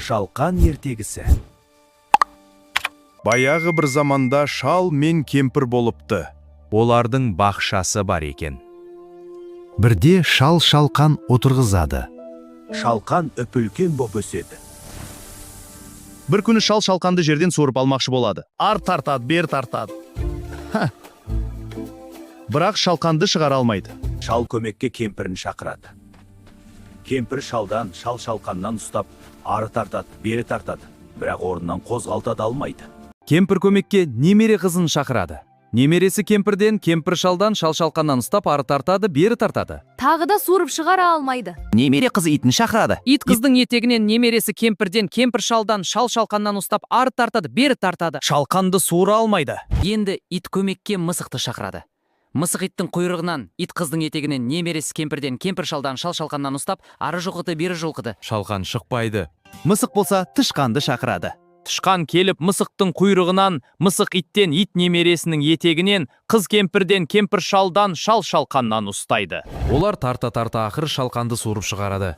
Шалқан ертегісі. Баяғы бір заманда шал мен кемпір болыпты. Олардың бақшасы бар екен. Бірде шал шалқан отырғызады. Шалқан үп-үлкен боп өседі. Бір күні шал шалқанды жерден суырып алмақшы болады. Ар тартады, бер тартады. Бірақ шалқанды шығара алмайды. Шал көмекке кемпірін шақырады. Кемпір шалдан, шал шалқаннан ұстап, ары тартады, бері тартады. Бірақ орнынан қозғалта да алмайды. Кемпір көмекке немере қызын шақырады. Немересі кемпірден, кемпір шалдан, шал шалқаннан ұстап, ары тартады, бері тартады. Тағы да суырып шығара алмайды. Немере қызы итін шақырады. Ит қыздың етегінен немересі кемпірден, кемпір шалдан, шал шалқаннан ұстап, ары тартады, бері тартады. Шалқанды суыра алмайды. Енді ит көмекке мысықты шақырады. Мысық иттің құйрығынан, ит қыздың етегінен немересі кемпірден, кемпір шалдан, шал шалқаннан ұстап, ары жұлқыды, бері жұлқыды. Шалқан шықпайды. Мысық болса, тышқанды шақырады. Тышқан келіп мысықтың құйрығынан, мысық иттен, ит немересінің етегінен, қыз кемпірден, кемпір шалдан, шал шалқаннан ұстайды. Олар тарта-тарта ақыр шалқанды суырып шығарады.